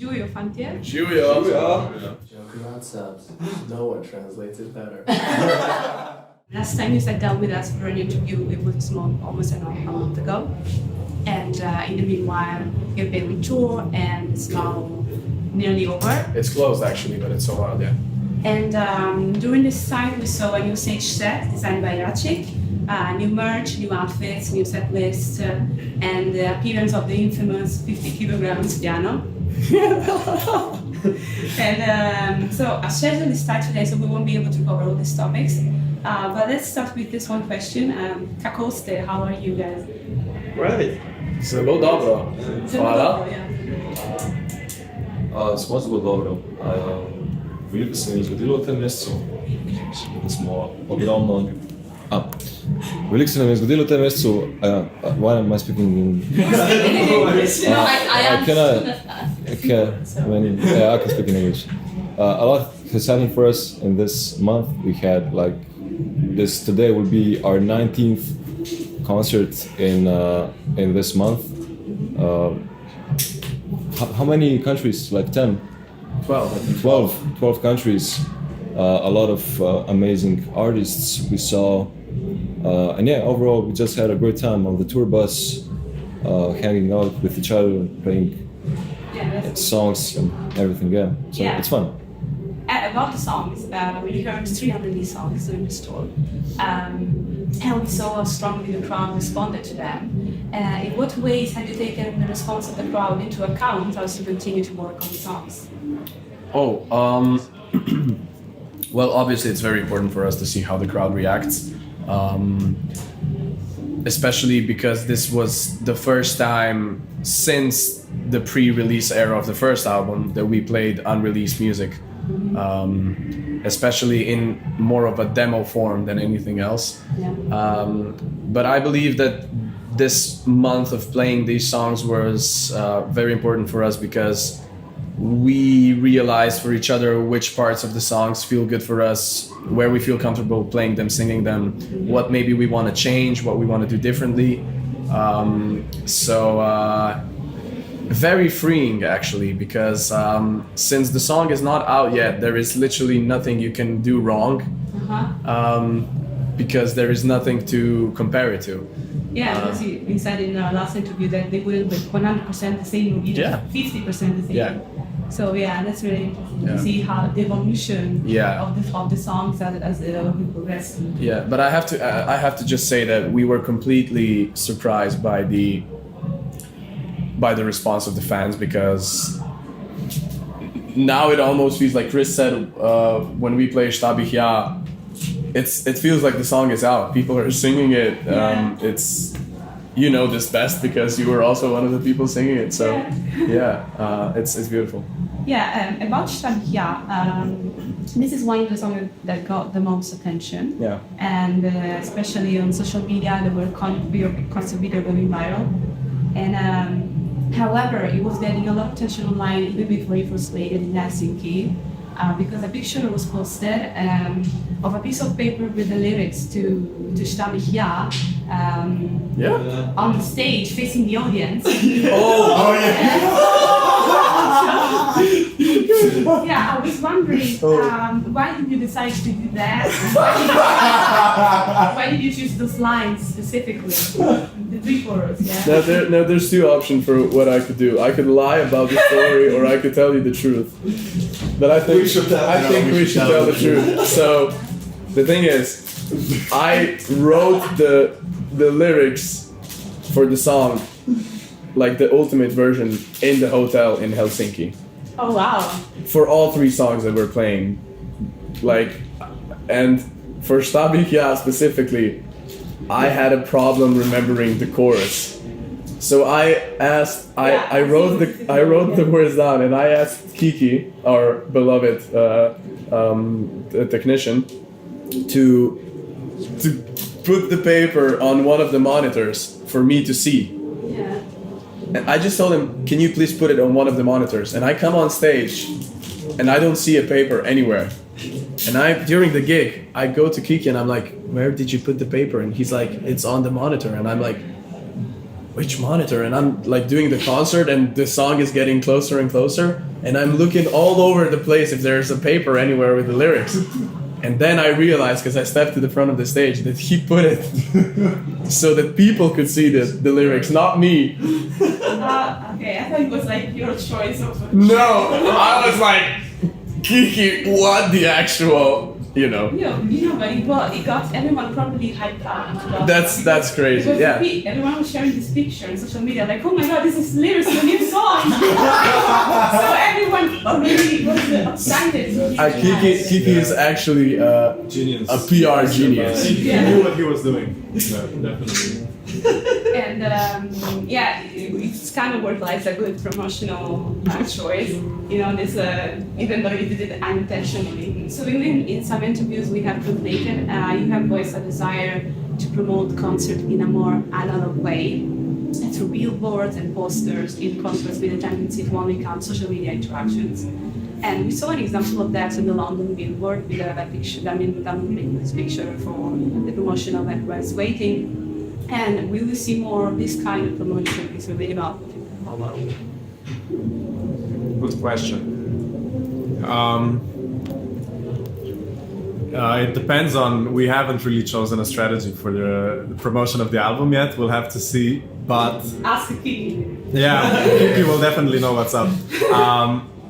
Jujo Fantier. Jujo. JokerOutSubs. No one translates it better. Last time you sat down with us for an interview, it was almost a month ago. And in the meanwhile, you've been with tour and it's now nearly over. It's closed actually, but it's so wild, yeah. And during this time, we saw a new stage set designed by Rakija, new merch, new outfits, new set list, and the appearance of the infamous 50 kilograms piano. And so our schedule is tight today, so we won't be able to cover all these topics. But let's start with this one question. Kakoste, how are you guys? Right. Zelo dobro. Hvala. Smo zelo dobro. Veliko se mi je zgodilo v tem mesecu. Smo ogromno... Veliko se nam je zgodilo v tem mesecu. Why am I speaking in... No, I can speak in English. A lot has happened for us in this month. We had today will be our 19th concert in this month. How many countries? Like 10? 12 countries. A lot of amazing artists we saw. And yeah, overall we just had a great time on the tour bus, hanging out with each other, playing songs and everything, So it's fun. About the songs, we heard 300 songs during this tour, and we saw how strongly the crowd responded to them. In what ways have you taken the response of the crowd into account as you continue to work on the songs? Well, obviously it's very important for us to see how the crowd reacts, especially because this was the first time since the pre-release era of the first album that we played unreleased music, especially in more of a demo form than anything else. But I believe that this month of playing these songs was very important for us because we realized for each other which parts of the songs feel good for us, where we feel comfortable playing them, singing them, what maybe we want to change, what we want to do differently. Very freeing actually, because since the song is not out yet, there is literally nothing you can do wrong, because there is nothing to compare it to. Yeah, because you said in our last interview that they wouldn't be 100% the same, or even 50% the same. Yeah. So yeah, that's really interesting to see how the evolution of the songs as we progress. Yeah, but I have to just say that we were completely surprised by the response of the fans, because now it almost feels like Chris said when we play Takich, it feels like the song is out. People are singing it. It's, you know this best because you were also one of the people singing it. So it's beautiful. Yeah, about Takich, this is one of the songs that got the most attention. Yeah. And especially on social media, they were constantly going viral. And however, it was getting a lot of attention online even before it was played in Helsinki, because a picture was posted of a piece of paper with the lyrics to Takich on the stage facing the audience. Yeah, I was wondering, why did you decide to do that? Why did you choose those lines specifically? The 3 chorus, Now there's 2 options for what I could do. I could lie about the story, or I could tell you the truth. But I think we should tell the truth. So the thing is, I wrote the lyrics for the song, like the ultimate version, in the hotel in Helsinki. Oh wow! For all 3 songs that we're playing, and for Takich specifically, I had a problem remembering the chorus. So I wrote the words down, and I asked Kiki, our beloved technician, to put the paper on one of the monitors for me to see. And I just told him, can you please put it on one of the monitors? And I come on stage and I don't see a paper anywhere. And during the gig, I go to Kiki and I'm like, where did you put the paper? And he's like, it's on the monitor. And I'm like, which monitor? And I'm like doing the concert and the song is getting closer and closer. And I'm looking all over the place if there's a paper anywhere with the lyrics. And then I realized, because I stepped to the front of the stage, that he put it so that people could see the lyrics, not me. Okay, I thought it was like your choice of. No, I was like, Kiki, what the actual, you know. But it got everyone probably hyped up. That's crazy, Because yeah. everyone was sharing this picture on social media, like, oh my god, this is lyrics to a new song. So everyone already was excited. Kiki is actually Genius. a PR genius. He knew what he was doing. Yeah, definitely. And it's kind of worked like a good promotional choice. This even though you did it unintentionally. So in some interviews we have translated, you have voiced a desire to promote concert in a more analog way, through billboards and posters, in contrast with the tendency to only count social media interactions. And we saw an example of that in the London billboard with a picture, this picture for the promotion of Everyone's Waiting. And we will see more of this kind of promotion is really about. Good question. It depends on. We haven't really chosen a strategy for the promotion of the album yet. We'll have to see. But Ask Kiki. yeah, Kiki will definitely know what's up.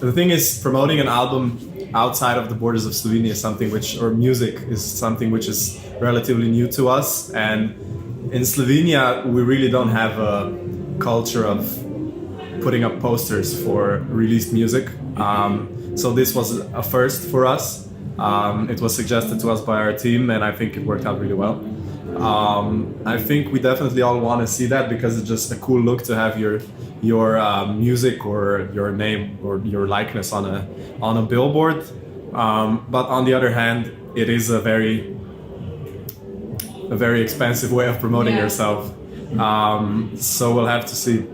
The thing is, promoting an album outside of the borders of Slovenia is something or music is something which is relatively new to us. And in Slovenia, we really don't have a culture of putting up posters for released music. So this was a first for us. It was suggested to us by our team, and I think it worked out really well. I think we definitely all want to see that because it's just a cool look to have your music or your name or your likeness on a billboard. But on the other hand, it is a very expensive way of promoting yourself. So we'll have to see.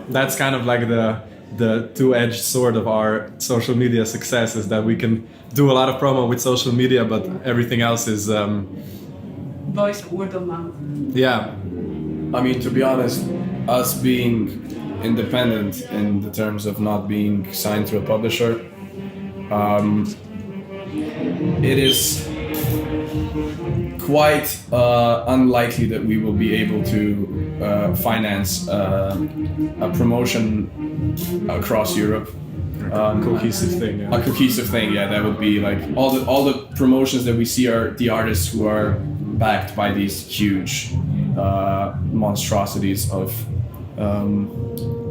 That's kind of like the two-edged sword of our social media success is that we can do a lot of promo with social media, but everything else is Voice word of mouth. yeah. I mean, to be honest, us being independent in the terms of not being signed to a publisher, it is quite unlikely that we will be able to finance a promotion across Europe. Cohesive thing. Yeah. A cohesive thing, yeah. That would be like all the promotions that we see are the artists who are backed by these huge monstrosities of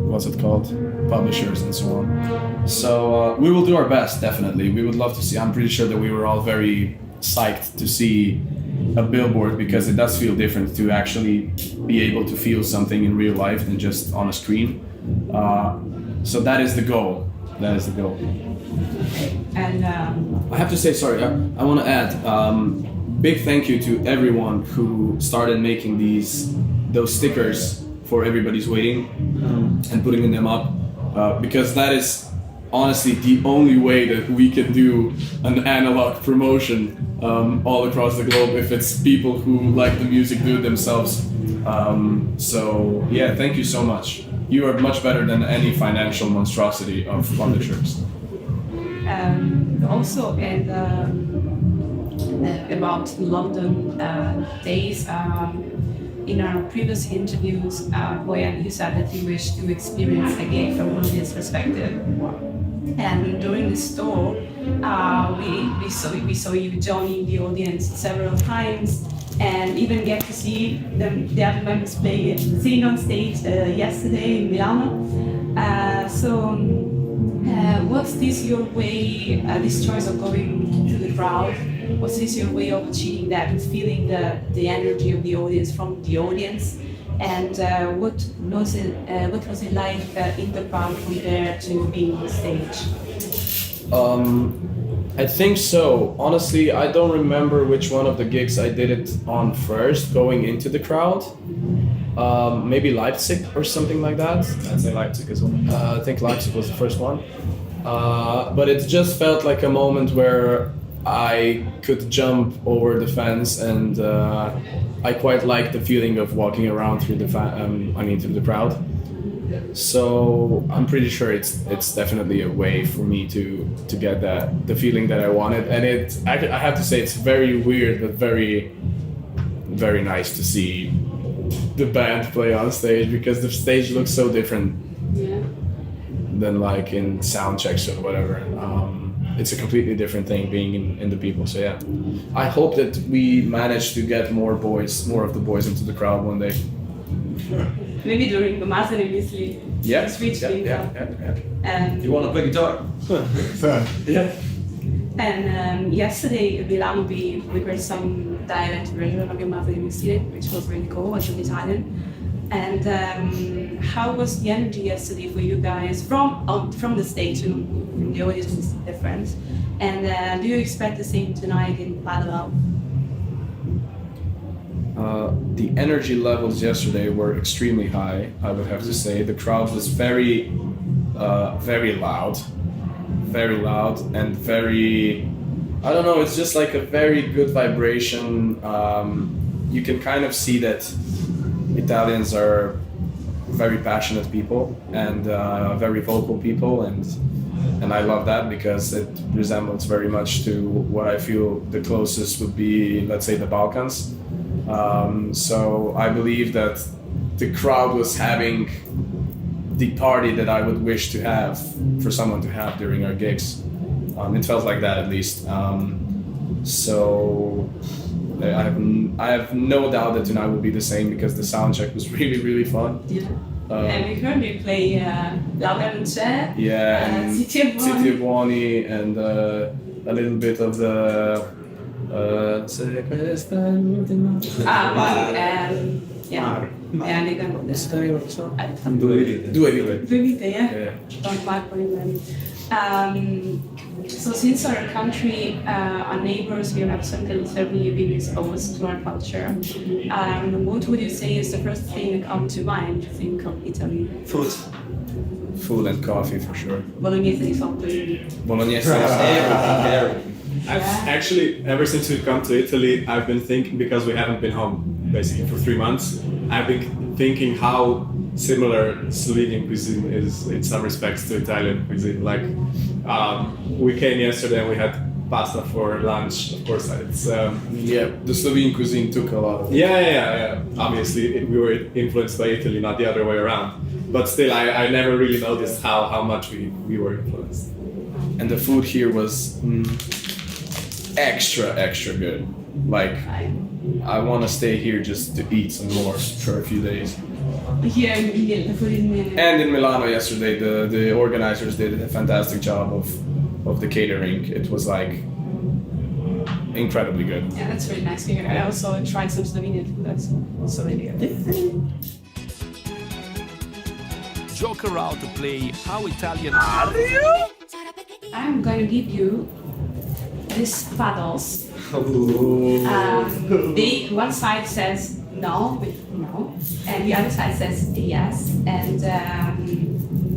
what's it called, publishers and so on. So we will do our best, definitely. We would love to see. I'm pretty sure that we were all very psyched to see a billboard because it does feel different to actually be able to feel something in real life than just on a screen. So that is the goal. That is the goal. And I have to say, sorry, I want to add, big thank you to everyone who started making those stickers for Everybody's Waiting and putting them up, because that is honestly the only way that we can do an analog promotion all across the globe if it's people who like the music do it themselves. So yeah, thank you so much. You are much better than any financial monstrosity of publishers. Also, and about London days, in our previous interviews, when you said that you wish to experience a gig from an audience perspective, and during this tour, we saw you joining the audience several times, and even get to see the other members sing on stage yesterday in Milano. What's this your way? This choice of going to the crowd? Was this your way of achieving that, feeling the energy of the audience from the audience? And what was it like in the crowd compared to being on stage? I think so. Honestly, I don't remember which one of the gigs I did it on first, going into the crowd. Maybe Leipzig or something like that. I'd say Leipzig as well. I think Leipzig was the first one. But it just felt like a moment where I could jump over the fence, and I quite like the feeling of walking around through through the crowd. So I'm pretty sure it's definitely a way for me to get the feeling that I wanted, and I have to say it's very weird but very, very nice to see the band play on stage, because the stage looks so different than like in sound checks or whatever. It's a completely different thing being in the people. So yeah, I hope that we manage to get more of the boys into the crowd one day. Maybe during the mass initially. Yeah. Switch things up. Yeah. You want to play guitar? Yeah. And yesterday in Milano we heard some dialect version of your mother initially, which was really cool, was in Italian. And how was the energy yesterday for you guys from the stage? And the audience was different. And do you expect the same tonight in Padua? The energy levels yesterday were extremely high, I would have to say. The crowd was very, very loud, and very, I don't know, it's just like a very good vibration. You can kind of see that Italians are very passionate people and very vocal people, and I love that because it resembles very much to what I feel the closest would be, let's say, the Balkans. So I believe that the crowd was having the party that I would wish to have for someone to have during our gigs. It felt like that at least. So I have no doubt that tonight will be the same because the sound check was really, really fun. Yeah. And we heard you play Rakija, and City Buoni, and a little bit of the Due vite, yeah. Don't mark for him. So since our country, our neighbors, we have certainly been exposed to our culture. What would you say is the first thing that comes to mind to think of Italy? Food and coffee for sure. Bolognese di sotto. Bolognese. I've actually, ever since we've come to Italy, I've been thinking, because we haven't been home basically for 3 months, I've been thinking how similar Slovenian cuisine is in some respects to Italian cuisine. Like, we came yesterday and we had pasta for lunch. Of course, it's the Slovene cuisine took a lot of it. Yeah. Obviously, we were influenced by Italy, not the other way around. But still, I never really noticed how much we were influenced. And the food here was extra good. Like, I want to stay here just to eat some more for a few days. Here in the food in Milano. And in Milano yesterday, the organizers did a fantastic job of the catering. It was like incredibly good. Yeah, that's really nice to hear. I also tried some Slovenian food. That's also really good. Joker out to play How Italian Are you? I'm going to give you these paddles. One side says no, and the other side says yes, and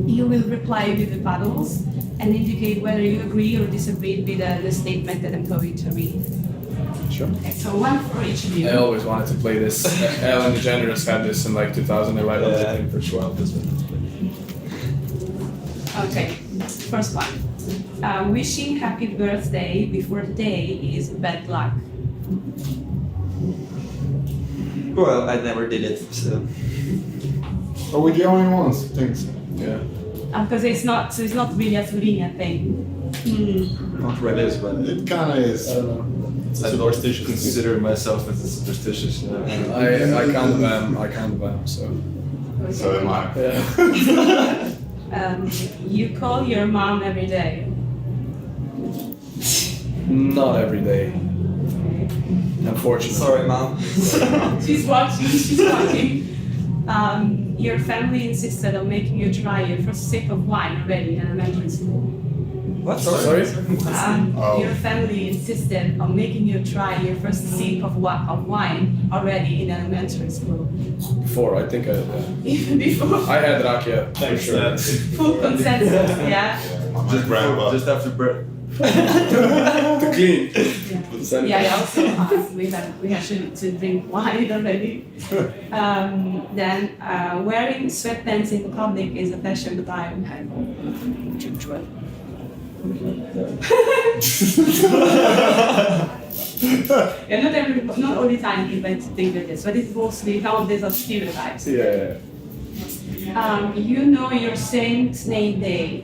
you will reply with the paddles and indicate whether you agree or disagree with the statement that I'm going to read. Sure. Okay, so one for each of you. I always wanted to play this. Ellen DeGeneres had this in like 2011. I think for sure. Okay, first one. Wishing happy birthday before the day is bad luck. Well, I never did it, so. Are we the only ones? I think so. Yeah. Because it's not really a Slovenian thing. Not really, but It kind of is. I don't know. I don't consider myself as a superstitious. I kind of am. So. Okay. So am I. Yeah. You call your mom every day. Not every day, Okay. unfortunately. sorry, Mom. She's watching. Your family insisted on making you try your first sip of wine already in elementary school. What? Sorry? Your family insisted on making you try your first sip of wine already in elementary school. Before, I think Even before I had Rakija for Thanks, sure. Dad. full consensus, yeah? My grandpa. Just after To clean. Yeah, yeah, also we have to drink wine already. Then wearing sweatpants in public is a fashion crime. Yeah, not all the time people think of this, but it's mostly some of these are stereotypes. Yeah. You know your saint's name day.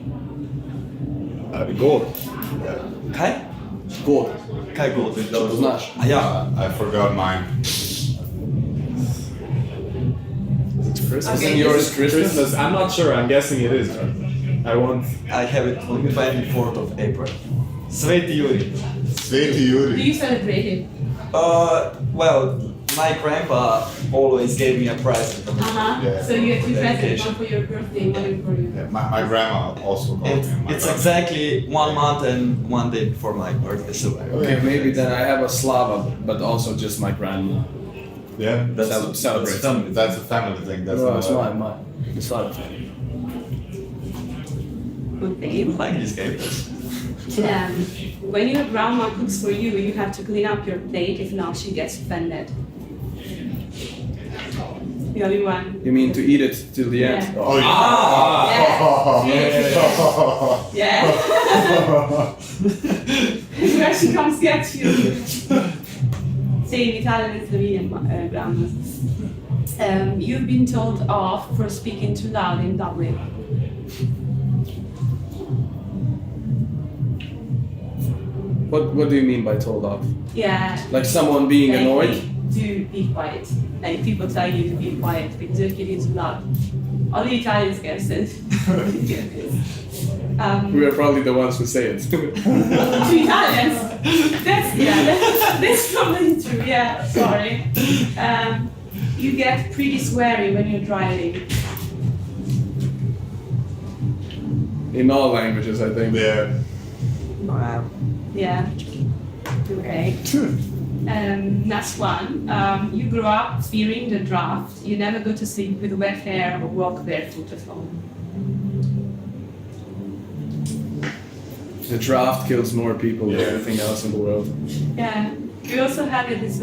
Gold. Kaj? Gold. Kaj god? To znaš? A ja. I forgot mine. Christmas. Okay, Isn't yours Christmas? Christmas. I'm not sure. I'm guessing it is. But I won't. I have it on the 24th of April. Sveti Yuri. Sveti Do Yuri. you celebrate it? Well, my grandpa always gave me a present. Yeah. So you present Dedication. one for your birthday, one for you. Yeah, my grandma also called It's, me. My it's grandma. exactly 1 month and 1 day before my birthday, so Okay, maybe then I have a Slava, but also just my grandma. Yeah, Celebrate. that's a family thing. That's No, not it's a- mine. It's not. Good name. like this game. When your grandma cooks for you, you have to clean up your plate. If not, she gets offended. The only one. You mean to eat it till the end? Yeah. Oh, Yeah. Where she comes get you. Say in Italian it's Slovenian grandmas. You've been told off for speaking too loud in Dublin. What do you mean by told off? Yeah. Like someone being Like, annoyed? To be quiet. Like people tell you to be quiet because you're getting too loud. Only Italians get it. We are probably the ones who say it. To Italians. That's probably true. Yeah, sorry. You get pretty sweary when you're driving. In all languages, I think. Yeah. Wow. Yeah. Okay. Next one. You grew up fearing the draft. You never go to sleep with wet hair or walk barefoot at home. The draft kills more people than anything else in the world. Yeah. We also had this.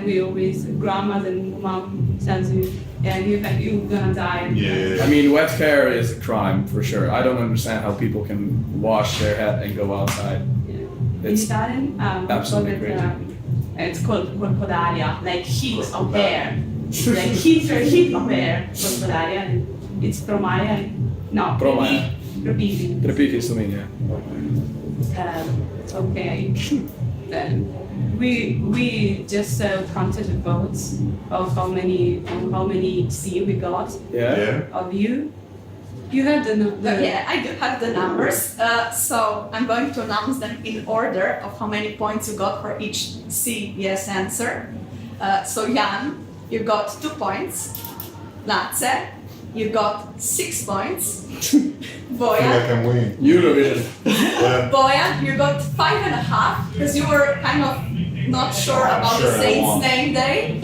We always grandmas and mom tells you, yeah, you're gonna die. Yeah. I mean, wet hair is a crime for sure. I don't understand how people can wash their head and go outside. In It's Italian, absolutely we call crazy. it's called corporaria, like heat of hair. Like heat of hair, corporaria. It's promaria. No, Promaria. Repeating. Trepiki Slovenia. Okay. Then we just counted the votes of how many C we got Yeah? of you. You have the Yeah, I do have the numbers. So I'm going to announce them in order of how many points you got for each C yes answer. So Jan, you got 2 points. Lace, you got 6 points. I feel like Bojan, I'm winning. Eurovision. Yeah. Bojan, you got 5.5 because you were kind of not sure about Sure, the I saint's won. name day.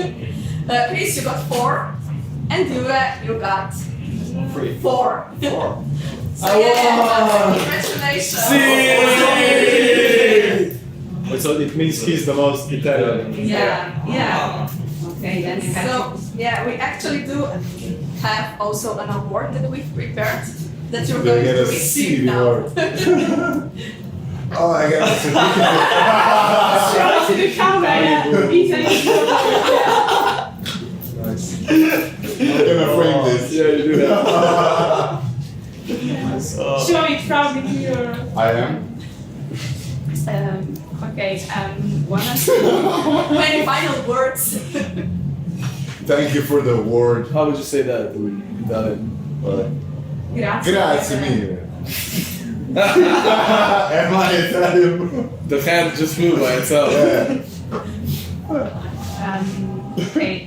Chris, you got 4, and Jure, you got 4. So yeah, congratulations. So it means he's the most Italian. Yeah. Okay, then you have So yeah, we actually do have also an award that we've prepared that you're You're going to gonna receive see the now. award. Oh, I got a certificate. show it to the camera. Yeah. Nice. I'm gonna frame this. Yeah, you do that. Show it proudly to your. I am. Okay. One and two. Many final words. Thank you for the award. How would you say that? Italian. Grazie. Grazie mille. Am I Italian? The hand just flew by itself. Yeah. Okay.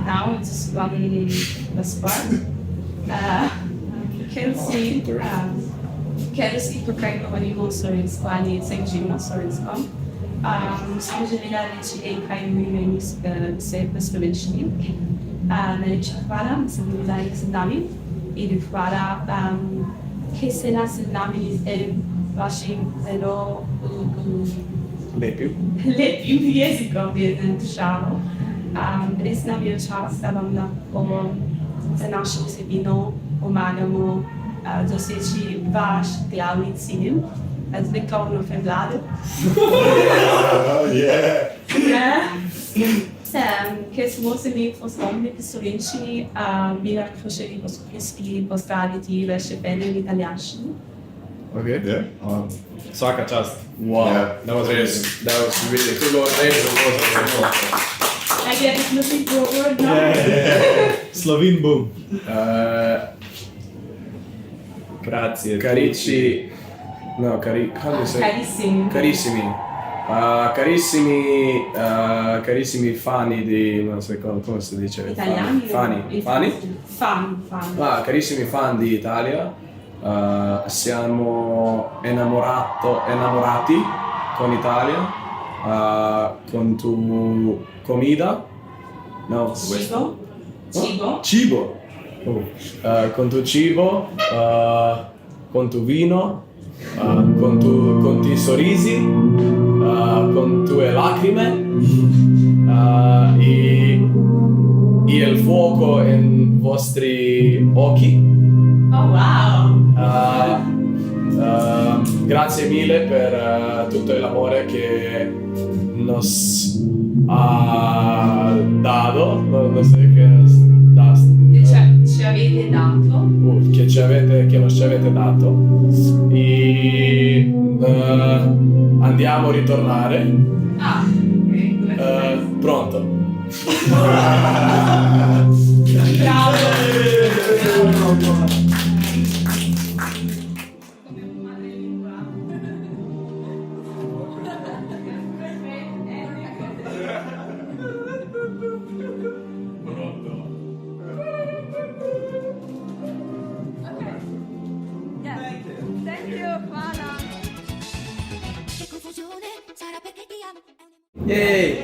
Now it's one last part. Kelsey pokrajkowaniło Slovenskání sędzím Slovenskom. Samozřejmě další ejkají se ve slovenštině. Nejlepší chvála, jsem tady s námi. I chvála che se nascondami vašim zelo lepim jezikom je državo. Res nam je čas, da vam lahko za našo vsebino pomagamo doseči vaš glavni cilj, zlikovno prevlado. Ker smo se mi poslovni v slovenščini, bi lahko želi poskušali postaviti še ene v italijanščini. Okay. Yeah. Svaka čast. Wow. Yeah. That was really cool. I get it looking forward now. Slovin boom. Grazie. Carici. No, come say? Carissimi. Carissimi fani di, non so come si dice, Italiani? Fani? Fan. Carissimi fan di Italia, siamo innamorati con Italia, con tu comida, no? Cibo. Con tu cibo, con tu vino, con tu sorrisi, con tue lacrime e il fuoco in vostri occhi. Oh wow! Grazie mille per tutto l'amore che nos ha dato, non so che nos daste. Ci avete dato. Che non ci avete dato e andiamo a ritornare. Pronto. Bravo. Yay!